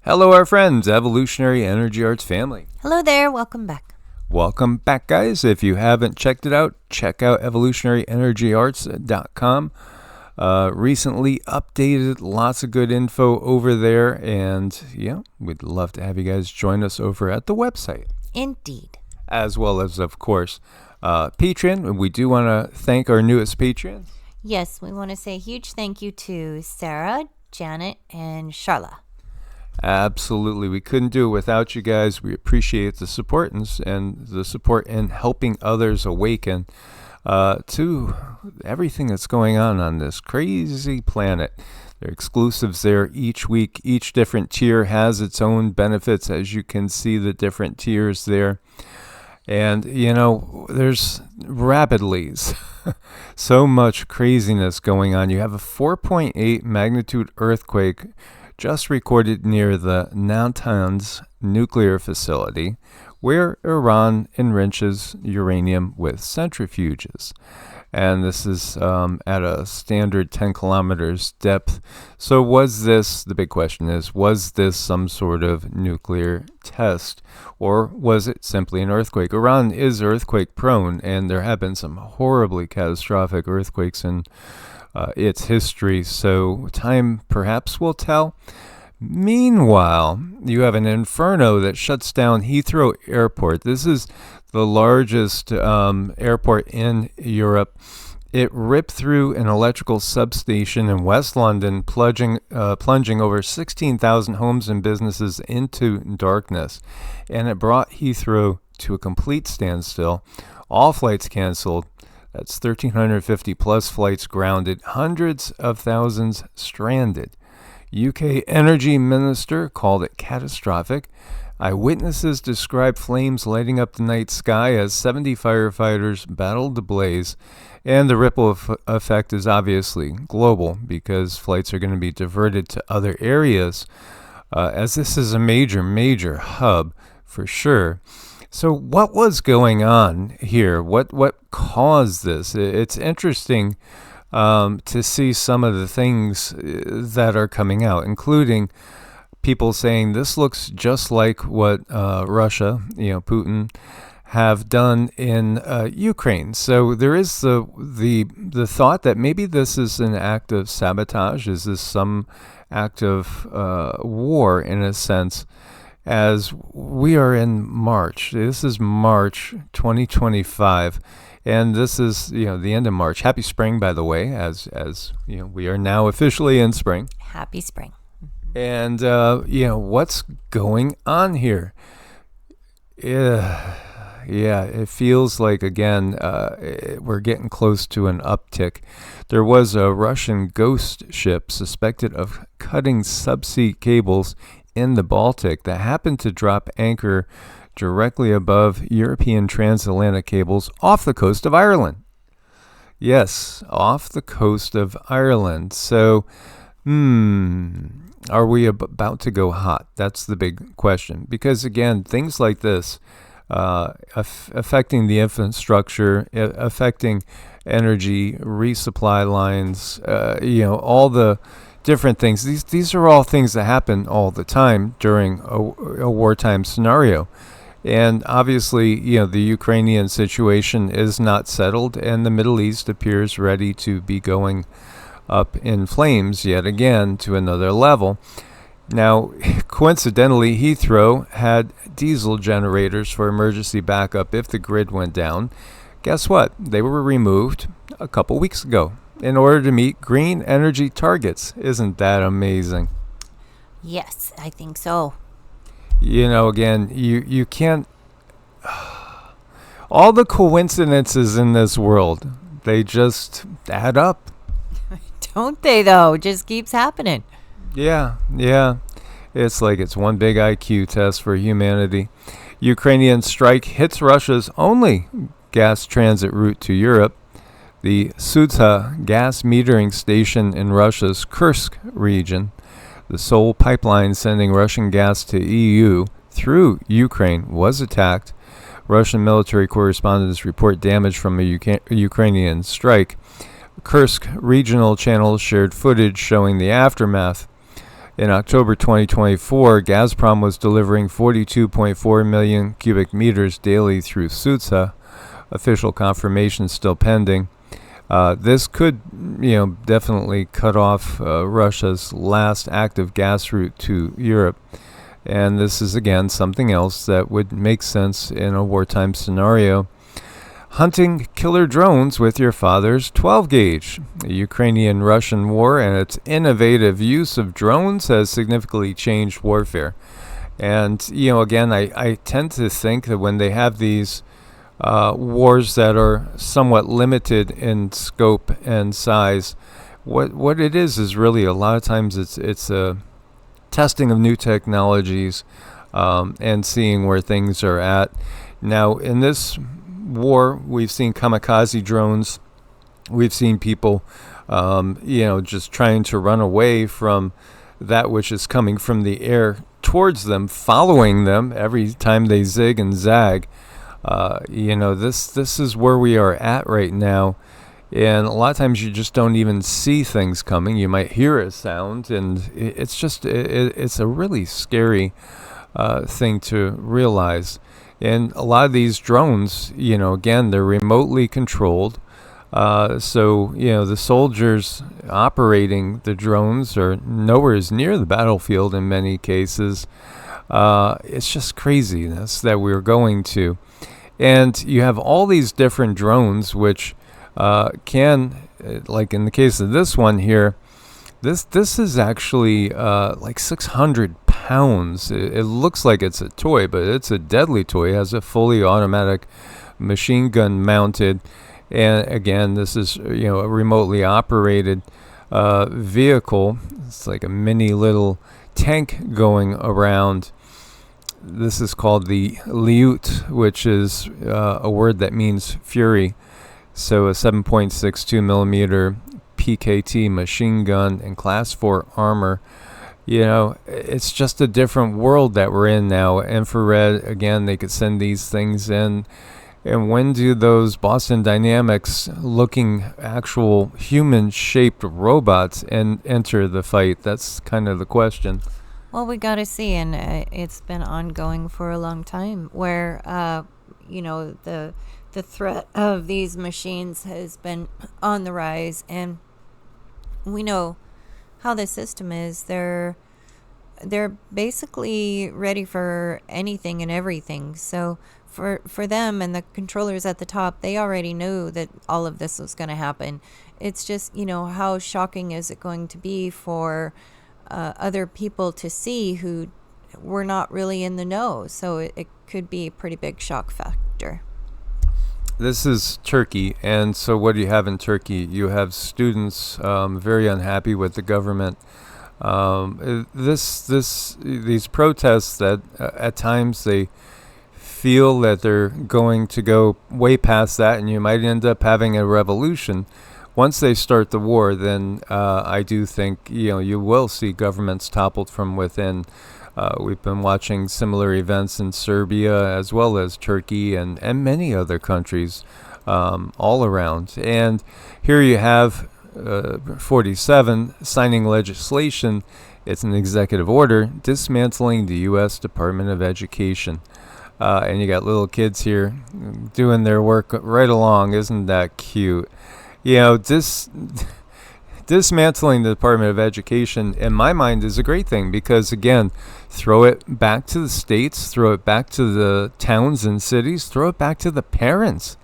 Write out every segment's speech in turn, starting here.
Hello, our friends, Evolutionary Energy Arts family. Hello there, welcome back. Welcome back, guys. If you haven't checked it out, check out evolutionaryenergyarts.com. Recently updated, lots of good info over there, and yeah, we'd love to have you guys join us over at the website. Indeed. As well as, of course, Patreon. We do want to thank our newest patrons. Yes, we want to say a huge thank you to Sarah, Janet, and Charla. Absolutely. We couldn't do it without you guys. We appreciate the support and the support in helping others awaken to everything that's going on this crazy planet. There are exclusives there each week. Each different tier has its own benefits, as you can see the different tiers there. And, you know, there's rapidly so much craziness going on. You have a 4.8 magnitude earthquake just recorded near the Natanz nuclear facility, where Iran enriches uranium with centrifuges. And this is at a standard 10 kilometers depth. So the big question is, was this some sort of nuclear test, or was it simply an earthquake? Iran is earthquake prone, and there have been some horribly catastrophic earthquakes in its history, so time perhaps will tell. Meanwhile, you have an inferno that shuts down Heathrow Airport. This is the largest airport in Europe. It ripped through an electrical substation in West London, plunging over 16,000 homes and businesses into darkness, and it brought Heathrow to a complete standstill. All flights canceled. That's 1,350 plus flights grounded, hundreds of thousands stranded. UK Energy Minister called it catastrophic. Eyewitnesses described flames lighting up the night sky as 70 firefighters battled the blaze. And the ripple effect is obviously global, because flights are going to be diverted to other areas, as this is a major hub for sure. So what was going on here? What caused this? It's interesting to see some of the things that are coming out, including people saying this looks just like what Russia, Putin, have done in Ukraine. So there is the thought that maybe this is an act of sabotage. Is this some act of war in a sense? As we are in March. This is March 2025, and this is the end of March. Happy spring, by the way, as we are now officially in spring. Happy spring. And what's going on here? Yeah, it feels like again we're getting close to an uptick. There was a Russian ghost ship suspected of cutting subsea cables in the Baltic that happened to drop anchor directly above European transatlantic cables off the coast of Ireland. Yes, off the coast of Ireland. So, are we about to go hot? That's the big question. Because again, things like this affecting the infrastructure, affecting energy, resupply lines, all the different things. These are all things that happen all the time during a wartime scenario. And obviously, the Ukrainian situation is not settled, and the Middle East appears ready to be going up in flames yet again to another level. Now, coincidentally, Heathrow had diesel generators for emergency backup if the grid went down. Guess what? They were removed a couple weeks ago in order to meet green energy targets. Isn't that amazing? Yes, I think so. Again, you can't... all the coincidences in this world, they just add up. Don't they, though? It just keeps happening. Yeah. It's like it's one big IQ test for humanity. Ukrainian strike hits Russia's only gas transit route to Europe. The Sudza gas metering station in Russia's Kursk region, the sole pipeline sending Russian gas to EU through Ukraine, was attacked. Russian military correspondents report damage from a Ukrainian strike. Kursk regional channels shared footage showing the aftermath. In October 2024, Gazprom was delivering 42.4 million cubic meters daily through Sudzha. Official confirmation still pending. This could, definitely cut off Russia's last active gas route to Europe. And this is, again, something else that would make sense in a wartime scenario. Hunting killer drones with your father's 12-gauge. The Ukrainian-Russian war and its innovative use of drones has significantly changed warfare. And, again, I tend to think that when they have these wars that are somewhat limited in scope and size, what it is really a lot of times it's a testing of new technologies and seeing where things are at. Now, in this war, we've seen kamikaze drones. We've seen people, just trying to run away from that which is coming from the air towards them, following them every time they zig and zag. This is where we are at right now. And a lot of times you just don't even see things coming. You might hear a sound, and it's a really scary thing to realize. And a lot of these drones, again, they're remotely controlled. So the soldiers operating the drones are nowhere near the battlefield in many cases. It's just craziness that we're going to. And you have all these different drones which can, like in the case of this one here, this is actually like 600 pounds. It looks like it's a toy, but it's a deadly toy. It has a fully automatic machine gun mounted. And again, this is a remotely operated vehicle. It's like a mini little tank going around. This is called the Liut, which is a word that means fury. So a 7.62 millimeter PKT machine gun and class 4 armor. It's just a different world that we're in now. Infrared, again, they could send these things in. And when do those Boston Dynamics looking actual human-shaped robots enter the fight? That's kind of the question. Well, we got to see, and it's been ongoing for a long time, where, the threat of these machines has been on the rise, and we know how the system is. They're basically ready for anything and everything. So for them and the controllers at the top, they already knew that all of this was going to happen. It's just, how shocking is it going to be for other people to see who were not really in the know. So it could be a pretty big shock factor. This is Turkey, and so what do you have in Turkey? You have students very unhappy with the government. These protests that at times they feel that they're going to go way past that, and you might end up having a revolution. Once they start the war, then I do think you will see governments toppled from within. We've been watching similar events in Serbia as well as Turkey and many other countries all around. And here you have 47 signing legislation. It's an executive order dismantling the U.S. Department of Education. And you got little kids here doing their work right along. Isn't that cute? Dismantling the Department of Education, in my mind, is a great thing because, again, throw it back to the states, throw it back to the towns and cities, throw it back to the parents.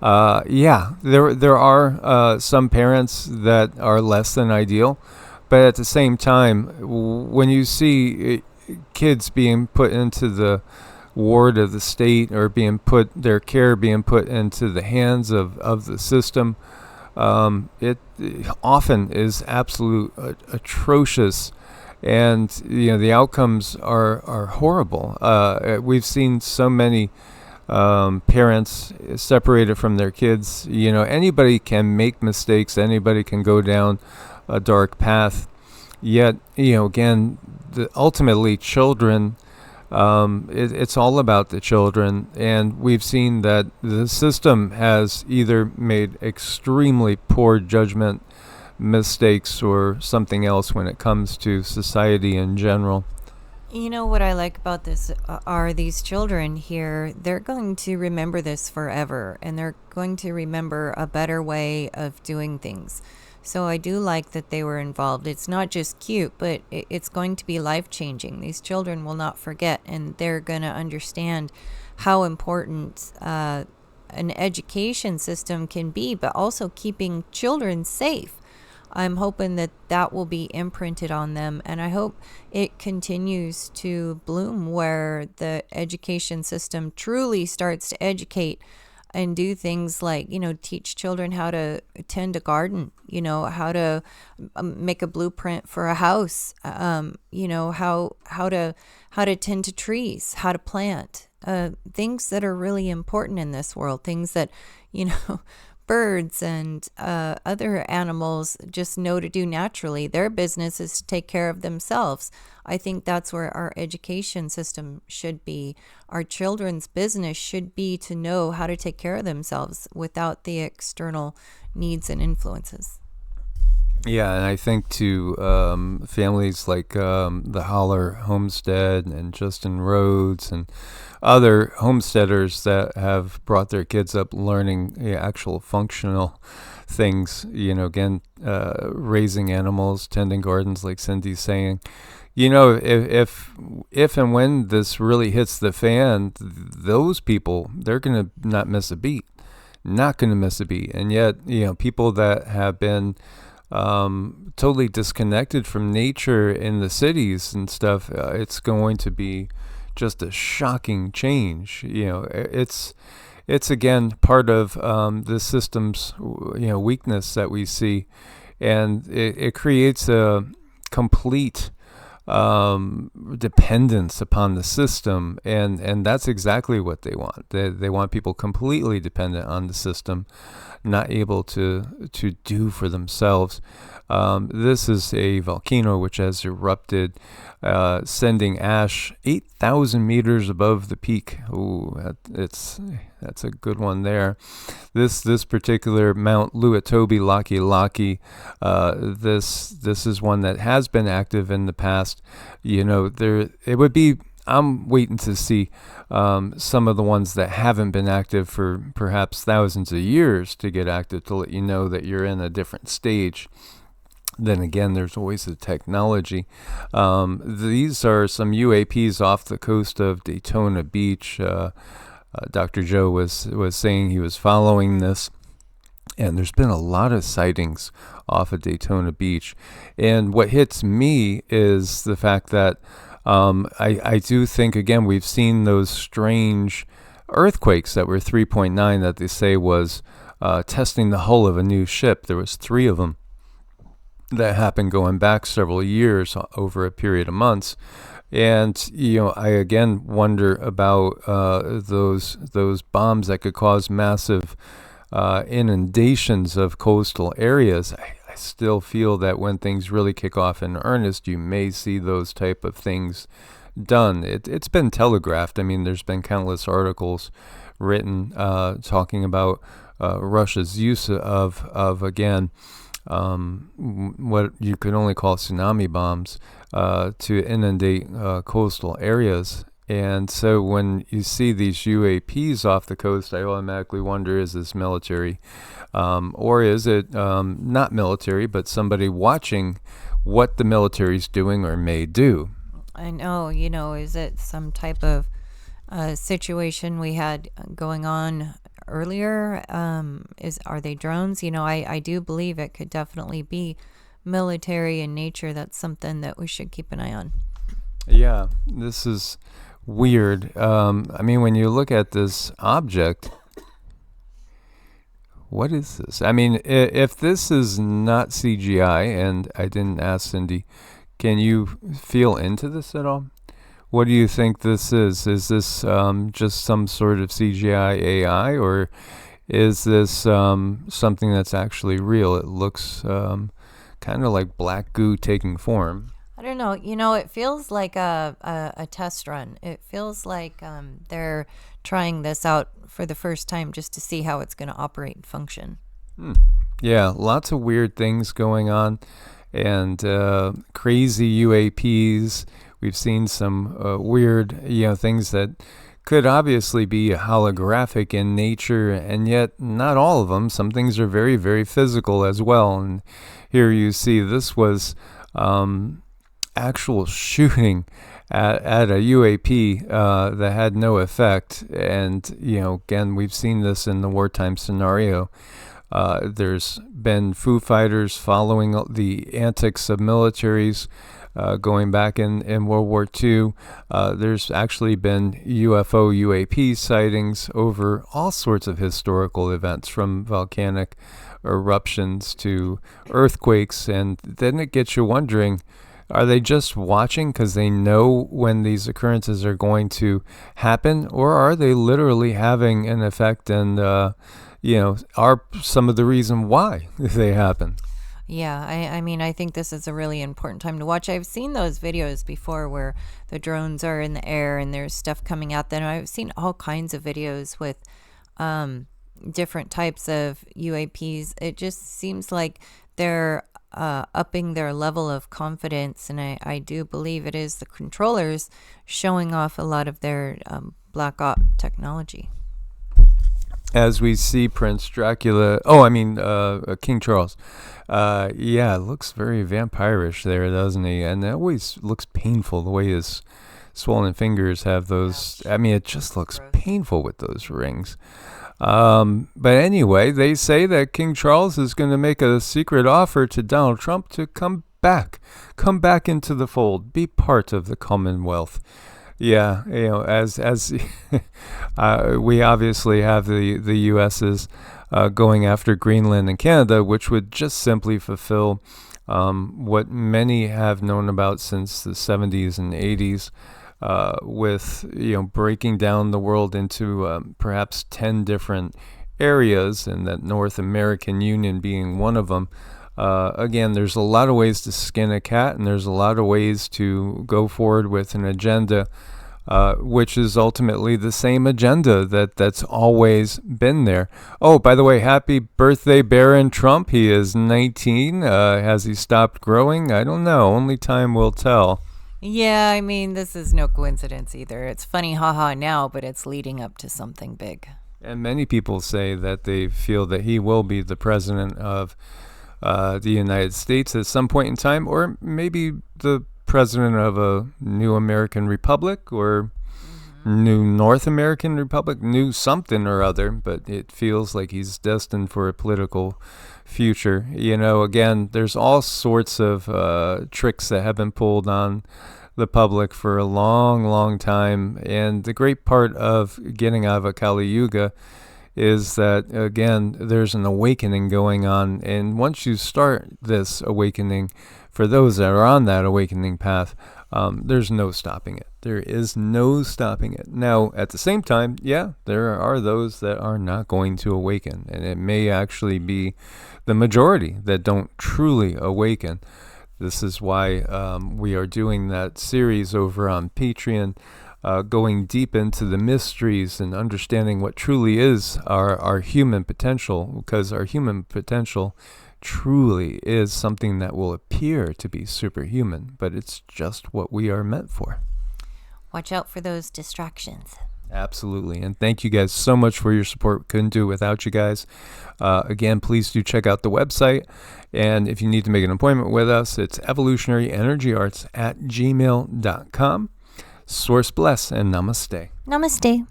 There are some parents that are less than ideal, but at the same time, when you see kids being put into the ward of the state or their care being put into the hands of the system, it often is absolute atrocious, and the outcomes are horrible. We've seen so many parents separated from their kids. Anybody can make mistakes. Anybody can go down a dark path. Yet, again, ultimately, children. It's all about the children, and we've seen that the system has either made extremely poor judgment mistakes or something else when it comes to society in general. You know what I like about this are these children here. They're going to remember this forever, and they're going to remember a better way of doing things. So I do like that they were involved. It's not just cute, but it's going to be life-changing. These children will not forget, and they're going to understand how important an education system can be, but also keeping children safe. I'm hoping that that will be imprinted on them, and I hope it continues to bloom where the education system truly starts to educate and do things like, teach children how to tend a garden, how to make a blueprint for a house, how to tend to trees, how to plant, things that are really important in this world, things that, birds and other animals just know to do naturally. Their business is to take care of themselves. I think that's where our education system should be. Our children's business should be to know how to take care of themselves without the external needs and influences. Yeah, and I think to families like the Holler Homestead and Justin Rhodes and other homesteaders that have brought their kids up learning actual functional things, again, raising animals, tending gardens, like Cindy's saying. If and when this really hits the fan, those people, they're going to not miss a beat. Not going to miss a beat. And yet, people that have been totally disconnected from nature in the cities and stuff, it's going to be just a shocking change. It's again part of the system's weakness that we see, and it creates a complete dependence upon the system, and that's exactly what they want. They want people completely dependent on the system, not able to do for themselves. This is a volcano which has erupted, sending ash 8,000 meters above the peak. Ooh, that's a good one there. This particular Mount Luatobi Laki, this is one that has been active in the past. It would be. I'm waiting to see some of the ones that haven't been active for perhaps thousands of years to get active, to let you know that you're in a different stage. Then again, there's always the technology. These are some UAPs off the coast of Daytona Beach. Dr. Joe was saying he was following this, and there's been a lot of sightings off of Daytona Beach. And what hits me is the fact that I do think, again, we've seen those strange earthquakes that were 3.9 that they say was testing the hull of a new ship. There was 3 of them that happened going back several years over a period of months. And, I again wonder about those bombs that could cause massive inundations of coastal areas. I still feel that when things really kick off in earnest, you may see those type of things done. It's been telegraphed. I mean, there's been countless articles written talking about Russia's use of again, what you could only call tsunami bombs to inundate coastal areas. And so when you see these UAPs off the coast, I automatically wonder, is this military? Or is it not military, but somebody watching what the military's doing or may do? I know, is it some type of situation we had going on earlier? Are they drones? I do believe it could definitely be military in nature. That's something that we should keep an eye on. Yeah, this is weird. I mean, when you look at this object, what is this? I mean, if this is not CGI, and I didn't ask Cindy, can you feel into this at all? What do you think this is? Is this just some sort of CGI AI, or is this something that's actually real? It looks kind of like black goo taking form. I don't know. It feels like a test run. It feels like they're trying this out for the first time just to see how it's going to operate and function. Yeah, lots of weird things going on, and crazy UAPs. We've seen some weird, things that could obviously be holographic in nature, and yet not all of them. Some things are very, very physical as well. And here you see this was actual shooting at a UAP that had no effect. And, again, we've seen this in the wartime scenario. There's been Foo Fighters following the antics of militaries going back in World War II. There's actually been UFO UAP sightings over all sorts of historical events, from volcanic eruptions to earthquakes. And then it gets you wondering, are they just watching because they know when these occurrences are going to happen, or are they literally having an effect and are some of the reason why they happen? Yeah, I mean, I think this is a really important time to watch. I've seen those videos before where the drones are in the air and there's stuff coming at them. I've seen all kinds of videos with different types of UAPs. It just seems like they're upping their level of confidence, and I do believe it is the controllers showing off a lot of their black op technology. As we see Prince Dracula, King Charles, it looks very vampirish there, doesn't he? And it always looks painful, the way his swollen fingers have those. I mean, it just looks painful with those rings. But anyway, they say that King Charles is going to make a secret offer to Donald Trump to come back into the fold, be part of the Commonwealth. Yeah, as we obviously have the U.S.'s going after Greenland and Canada, which would just simply fulfill what many have known about since the 70s and 80s, with breaking down the world into perhaps 10 different areas, and that North American Union being one of them. Again, there's a lot of ways to skin a cat, and there's a lot of ways to go forward with an agenda, which is ultimately the same agenda that's always been there. Oh, by the way, happy birthday, Barron Trump. He is 19. Has he stopped growing? I don't know. Only time will tell. Yeah, I mean, this is no coincidence either. It's funny, haha, now, but it's leading up to something big. And many people say that they feel that he will be the president of the United States at some point in time, or maybe the president of a new American Republic, or new North American Republic, new something or other. But it feels like he's destined for a political future. Again, there's all sorts of tricks that have been pulled on the public for a long, long time. And the great part of getting out of a Kali Yuga is that, again, there's an awakening going on. And once you start this awakening, for those that are on that awakening path, there's no stopping it. There is no stopping it. Now, at the same time, there are those that are not going to awaken. And it may actually be the majority that don't truly awaken. This is why we are doing that series over on Patreon, going deep into the mysteries and understanding what truly is our human potential, because our human potential truly is something that will appear to be superhuman, but it's just what we are meant for. Watch out for those distractions. Absolutely. And thank you guys so much for your support. Couldn't do it without you guys. Again, please do check out the website. And if you need to make an appointment with us, it's evolutionaryenergyarts@gmail.com. Source bless and namaste. Namaste.